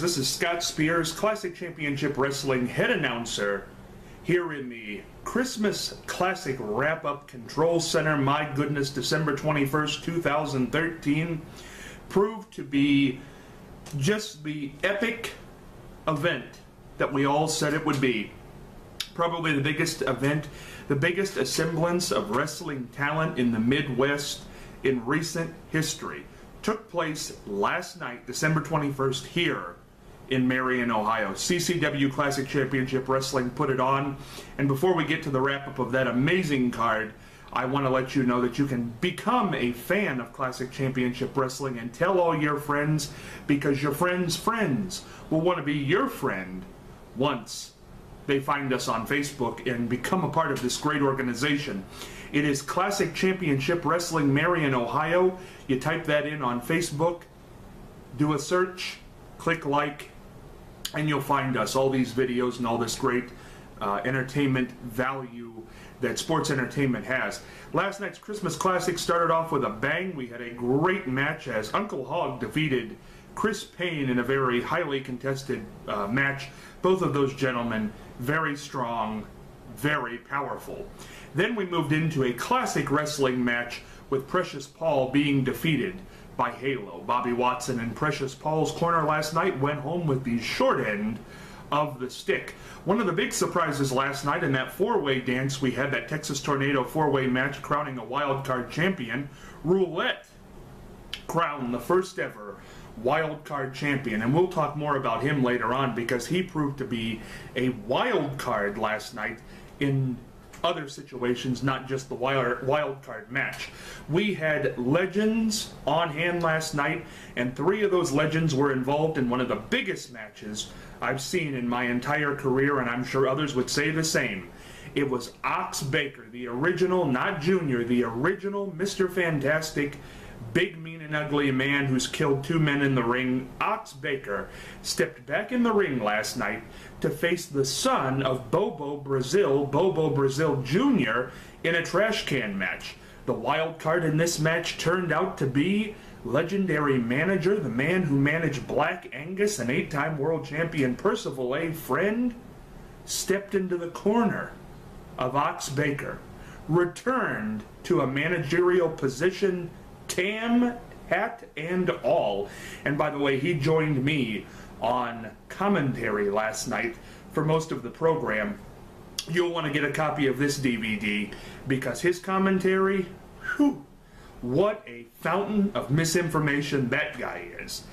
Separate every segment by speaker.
Speaker 1: This is Scott Spears, Classic Championship Wrestling head announcer, here in the Christmas Classic Wrap-Up Control Center. My goodness, December 21st, 2013 proved to be just the epic event that we all said it would be. Probably the biggest event, the biggest assemblance of wrestling talent in the Midwest in recent history. Took place last night, December 21st, here in Marion, Ohio. CCW Classic Championship Wrestling put it on. And before we get to the wrap-up of that amazing card, I want to let you know that you can become a fan of Classic Championship Wrestling and tell all your friends, because your friends' friends will want to be your friend once they find us on Facebook and become a part of this great organization. It is Classic Championship Wrestling Marion, Ohio. You type that in on Facebook, do a search, click like, and you'll find us, all these videos and all this great entertainment value that sports entertainment has. Last night's Christmas Classic started off with a bang. We had a great match as Uncle Hog defeated Chris Payne in a very highly contested match. Both of those gentlemen very strong, very powerful. Then we moved into a classic wrestling match with Precious Paul being defeated by Halo. Bobby Watson in Precious Paul's corner last night went home with the short end of the stick. One of the big surprises last night in that four-way dance, we had that Texas Tornado four-way match crowning a wild card champion. Roulette crowned the first ever wild card champion, and we'll talk more about him later on because he proved to be a wild card last night in other situations, not just the wild card match. We had legends on hand last night, and three of those legends were involved in one of the biggest matches I've seen in my entire career, and I'm sure others would say the same. It was Ox Baker, the original, not Junior, the original Mr. Fantastic, big, mean, and ugly man who's killed two men in the ring. Ox Baker stepped back in the ring last night to face the son of Bobo Brazil Jr. in a trash can match. The wild card in this match turned out to be legendary manager, the man who managed Black Angus and 8-time world champion Percival A. Friend, stepped into the corner of Ox Baker, returned to a managerial position, tam, hat, and all. And by the way, he joined me on commentary last night for most of the program. You'll want to get a copy of this DVD because his commentary, whew, what a fountain of misinformation that guy is.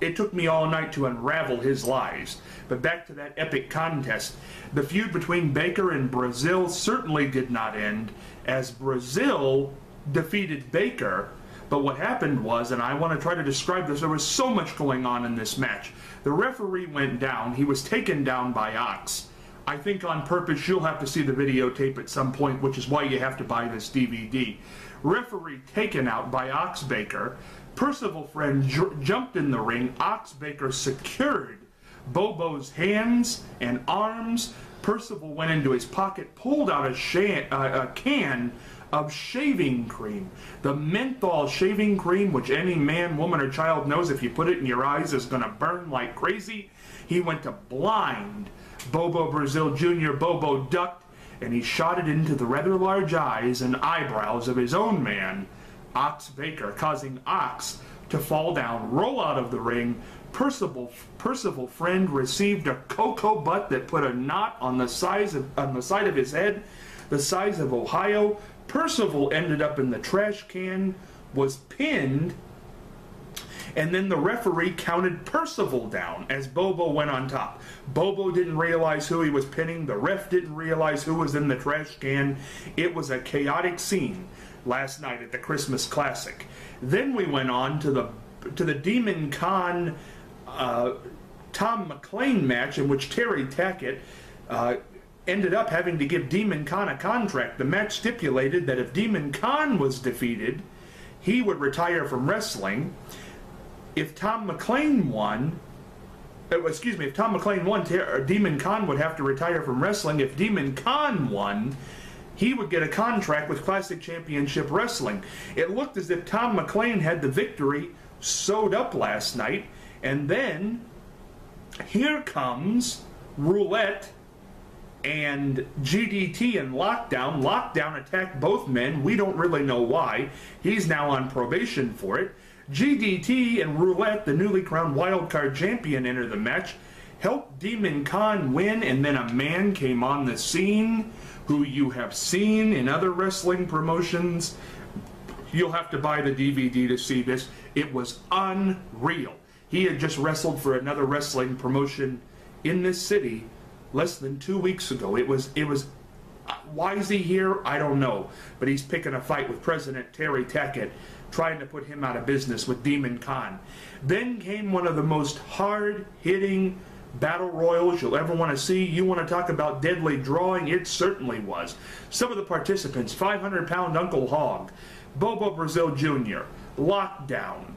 Speaker 1: It took me all night to unravel his lies. But back to that epic contest. The feud between Baker and Brazil certainly did not end, as Brazil defeated Baker. But what happened was, and I want to try to describe this, there was so much going on in this match. The referee went down. He was taken down by Ox. I think on purpose. You'll have to see the videotape at some point, which is why you have to buy this DVD. Referee taken out by Ox Baker. Percival Friend jumped in the ring. Ox Baker secured Bobo's hands and arms. Percival went into his pocket, pulled out a can of shaving cream. The menthol shaving cream, which any man, woman, or child knows if you put it in your eyes is going to burn like crazy. He went to blind Bobo Brazil Jr. Bobo ducked, and he shot it into the rather large eyes and eyebrows of his own man, Ox Baker, causing Ox to fall down, roll out of the ring. Percival Friend received a cocoa butt that put a knot on the side of his head, the size of Ohio. Percival ended up in the trash can, was pinned, and then the referee counted Percival down as Bobo went on top. Bobo didn't realize who he was pinning. The ref didn't realize who was in the trash can. It was a chaotic scene. last night at the Christmas Classic. Then we went on to the Demon Khan Tom McLean match, in which Terry Tackett ended up having to give Demon Khan a contract. The match stipulated that if Demon Khan was defeated, he would retire from wrestling. If Tom McLean won, if Tom McLean won, Demon Khan would have to retire from wrestling. If Demon Khan won, he would get a contract with Classic Championship Wrestling. It looked as if Tom McLean had the victory sewed up last night, and then here comes Roulette and GDT and Lockdown. Lockdown attacked both men. We don't really know why. He's now on probation for it. GDT and Roulette, the newly crowned wildcard champion, enter the match, helped Demon Khan win, and then a man came on the scene who you have seen in other wrestling promotions. You'll have to buy the DVD to see this. It was unreal. He had just wrestled for another wrestling promotion in this city less than 2 weeks ago. It was why is he here? I don't know. But he's picking a fight with President Terry Tackett, trying to put him out of business with Demon Khan. Then came one of the most hard-hitting battle royals you'll ever want to see. You want to talk about deadly drawing? It certainly was. Some of the participants: 500-pound Uncle Hog, Bobo Brazil Jr., Lockdown,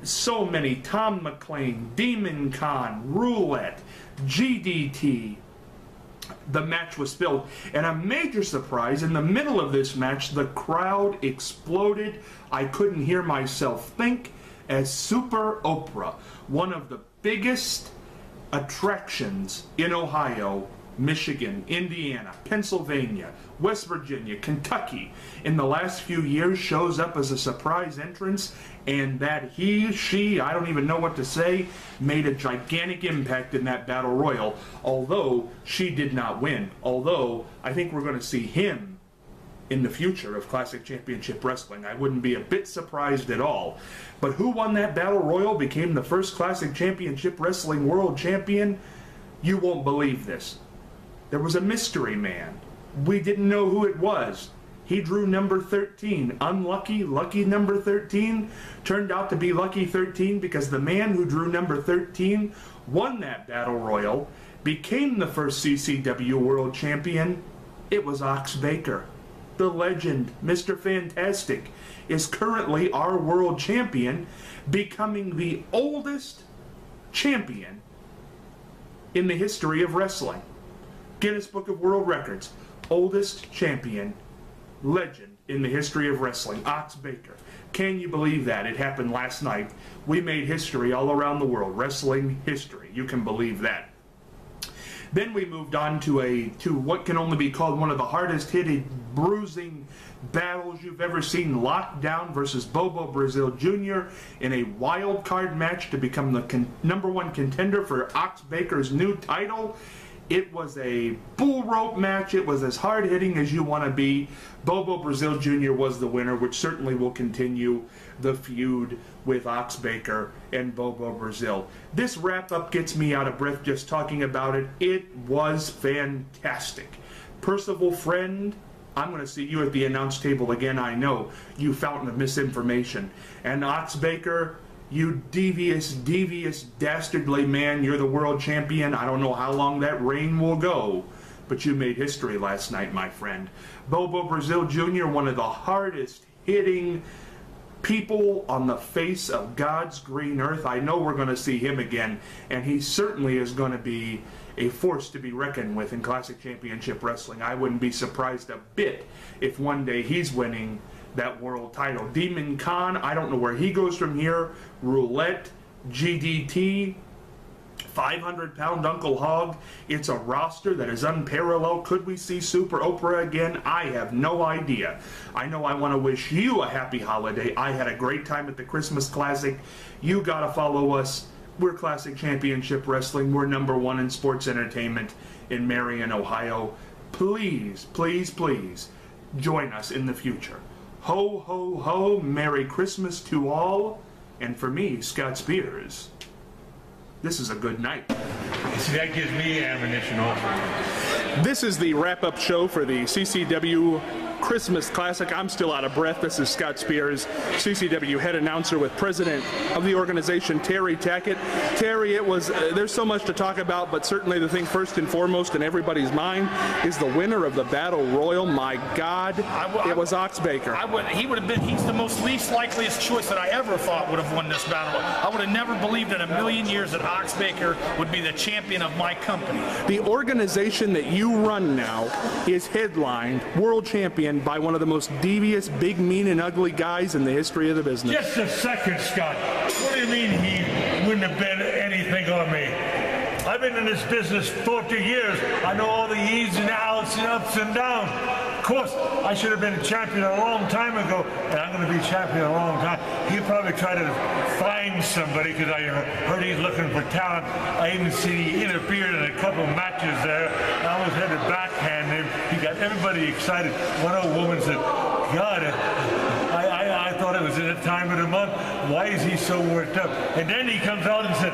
Speaker 1: so many, Tom McLean, Demon Khan, Roulette, GDT. The match was filled, and a major surprise, in the middle of this match, the crowd exploded. I couldn't hear myself think, as Super Oprah, one of the biggest attractions in Ohio, Michigan, Indiana, Pennsylvania, West Virginia, Kentucky, in the last few years, shows up as a surprise entrance, and that she, I don't even know what to say, made a gigantic impact in that battle royal, although she did not win. Although, I think we're going to see him in the future of Classic Championship Wrestling. I wouldn't be a bit surprised at all. But who won that battle royal, became the first Classic Championship Wrestling World Champion? You won't believe this. There was a mystery man. We didn't know who it was. He drew number 13. Unlucky, lucky number 13. Turned out to be lucky 13 because the man who drew number 13 won that battle royal, became the first CCW World Champion. It was Ox Baker. The legend, Mr. Fantastic, is currently our world champion, becoming the oldest champion in the history of wrestling. Guinness Book of World Records, oldest champion, legend in the history of wrestling, Ox Baker. Can you believe that? It happened last night. We made history all around the world, wrestling history. You can believe that. Then we moved on to what can only be called one of the hardest hitting, bruising battles you've ever seen. Lockdown versus Bobo Brazil Jr. in a wild card match to become the #1 contender for Ox Baker's new title. It was a bull rope match. It was as hard hitting as you want to be. Bobo Brazil Jr. was the winner, which certainly will continue the feud with Ox Baker and Bobo Brazil. This wrap-up gets me out of breath just talking about it. It was fantastic. Percival Friend, I'm going to see you at the announce table again, I know, you fountain of misinformation. And Ox Baker, you devious, dastardly man, you're the world champion. I don't know how long that reign will go, but you made history last night, my friend. Bobo Brazil Jr., one of the hardest hitting people on the face of God's green earth. I know we're going to see him again, and he certainly is going to be a force to be reckoned with in Classic Championship Wrestling. I wouldn't be surprised a bit if one day he's winning that world title. Demon Khan, I don't know where he goes from here. Roulette, GDT, 500-pound Uncle Hog. It's a roster that is unparalleled. Could we see Super Oprah again? I have no idea. I know I want to wish you a happy holiday. I had a great time at the Christmas Classic. You got to follow us. We're Classic Championship Wrestling. We're #1 in sports entertainment in Marion, Ohio. Please, please, please join us in the future. Ho, ho, ho. Merry Christmas to all. And for me, Scott Spears, this is a good night.
Speaker 2: See, that gives me ammunition also.
Speaker 1: This is the wrap-up show for the CCW Christmas Classic. I'm still out of breath. This is Scott Spears, CCW head announcer with president of the organization, Terry Tackett. Terry, there's so much to talk about, but certainly the thing first and foremost in everybody's mind is the winner of the Battle Royal. My God, it was Ox Baker.
Speaker 2: He's the most least likeliest choice that I ever thought would have won this battle. I would have never believed in a million years that Ox Baker would be the champion of my company.
Speaker 1: The organization that you run now is headlined, world champion, by one of the most devious, big, mean, and ugly guys in the history of the business.
Speaker 3: Just a second, Scott. What do you mean he wouldn't have bet anything on me? I've been in this business 40 years. I know all the ins and outs and ups and downs. Of course, I should have been a champion a long time ago, and I'm going to be champion a long time. He'll probably try to find somebody, because I heard he's looking for talent. I even see he interfered in a couple matches there. I almost had to backhand him. He got everybody excited. One old woman said, God, I thought it was in the time of the month. Why is he so worked up? And then he comes out and said,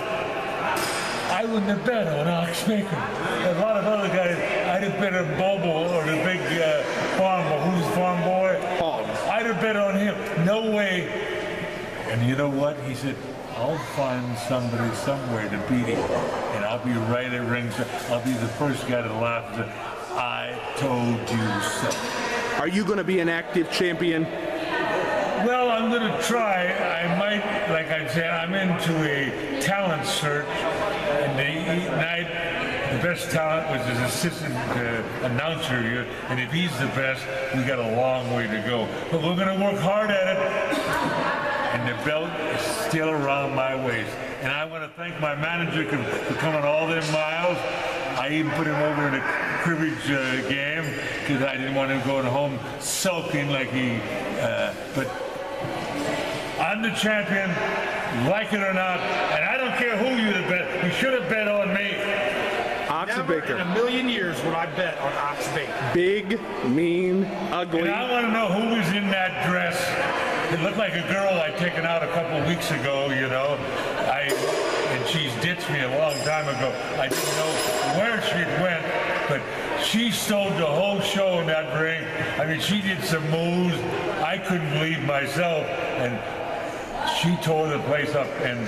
Speaker 3: I wouldn't have bet on Ox Baker. A lot of other guys, I'd have bet on Bobo or the big farm boy? I'd have bet on him. No way. And you know what? He said, I'll find somebody somewhere to beat him, and I'll be right at ringside. I'll be the first guy to laugh and say, I told you so.
Speaker 1: Are you going to be an active champion?
Speaker 3: Well, I'm going to try. I might, like I said, I'm into a talent search. And night, the best talent was his assistant announcer here. And if he's the best, we got a long way to go. But we're going to work hard at it. And the belt is still around my waist. And I want to thank my manager for coming all them miles. I even put him over in a cribbage game because I didn't want him going home sulking like he. But I'm the champion, like it or not, and I don't care who you bet. You should have bet on me.
Speaker 1: Ox Baker.
Speaker 2: In a million years would I bet on Ox Baker.
Speaker 1: Big, mean, ugly.
Speaker 3: And I want to know who was in that dress. It looked like a girl I'd taken out a couple of weeks ago, you know. And she's ditched me a long time ago. I didn't know where she went, but she stole the whole show in that ring. I mean, she did some moves I couldn't believe myself, and she tore the place up. And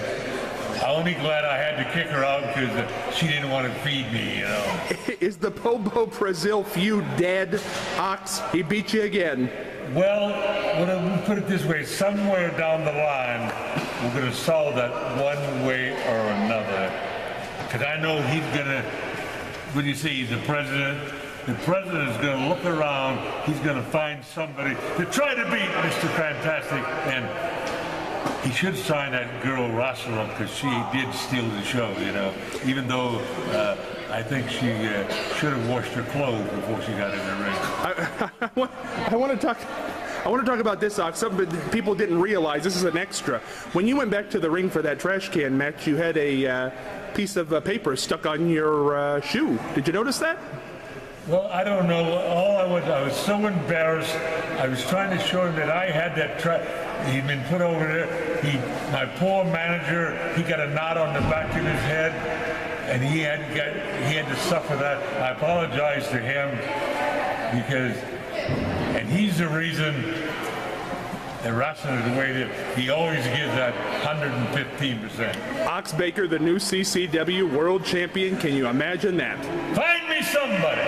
Speaker 3: I'm only glad I had to kick her out because she didn't want to feed me, you know.
Speaker 1: Is the Bobo Brazil feud dead? Ox, he beat you again.
Speaker 3: Well, we'll put it this way, somewhere down the line, we're going to solve that one way or another. Because I know he's going to, when you say he's the president is going to look around, he's going to find somebody to try to beat Mr. Fantastic. And he should sign that girl Rosalind, because she did steal the show, you know, even though I think she should have washed her clothes before she got in the ring.
Speaker 1: I want to talk about this, Ox. Something people didn't realize. This is an extra. When you went back to the ring for that trash can match, you had a piece of paper stuck on your shoe. Did you notice that?
Speaker 3: Well, I don't know. I was so embarrassed. I was trying to show him that I had that he'd been put over there. My poor manager, he got a knot on the back of his head, and he had to suffer that. I apologize to him and he's the reason that wrestling is the way that he always gives that 115%.
Speaker 1: Ox Baker, the new CCW world champion. Can you imagine that?
Speaker 3: Find me somebody.